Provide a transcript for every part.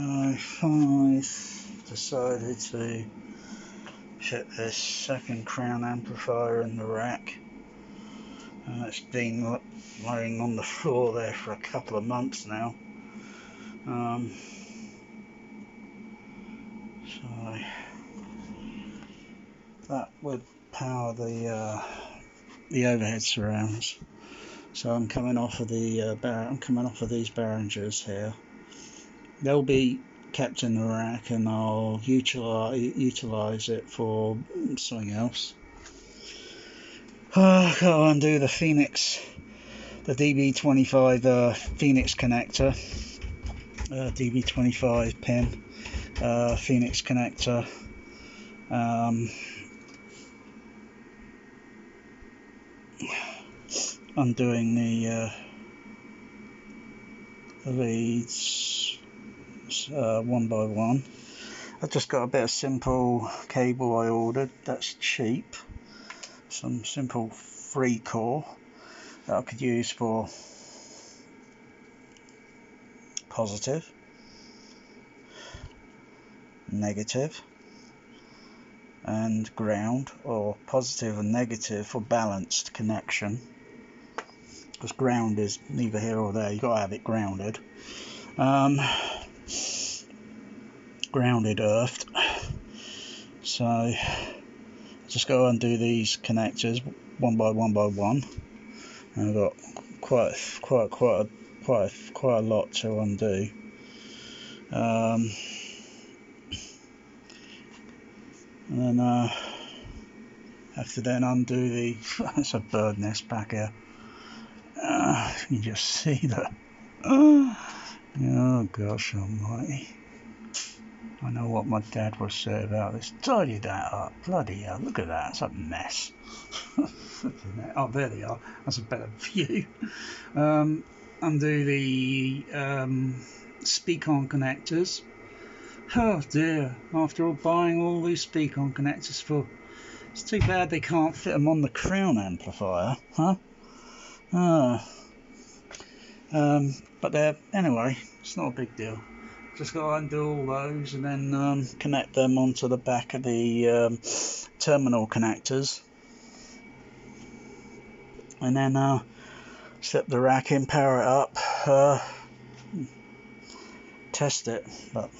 I finally decided to fit this second crown amplifier in the rack, and it's been laying on the floor there for a couple of months now. So that would power the overhead surrounds. So I'm coming off of the these Behringers here. They'll be kept in the rack, and I'll utilize it for something else. Got to undo the Phoenix, the DB25 Phoenix connector, DB25 pin, Phoenix connector. Undoing the leads one by one. I've just got a bit of simple cable I ordered that's cheap, some simple 3-core that I could use for positive, negative and ground, or positive and negative for balanced connection, because ground is neither here or there. You've got to have it grounded. Grounded earthed. So I just got to undo these connectors one by one, and I've got quite a lot to undo. And then have to then undo the it's a bird nest back here. You can just see that. Oh gosh almighty. I know what my dad would say about this. Tidy that up. Bloody hell, look at that. It's a mess. Oh, there they are. That's a better view. Undo the speak-on connectors. Oh dear. After all, buying all these speak-on connectors for... It's too bad they can't fit them on the crown amplifier, huh? But anyway, it's not a big deal. Just got to undo all those and then connect them onto the back of the terminal connectors, and then slip the rack in, power it up, test it. But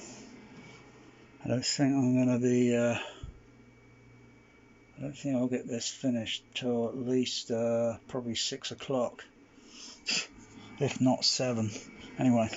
I don't think I'm going to be I don't think I'll get this finished till at least probably 6 o'clock, if not 7. Anyway.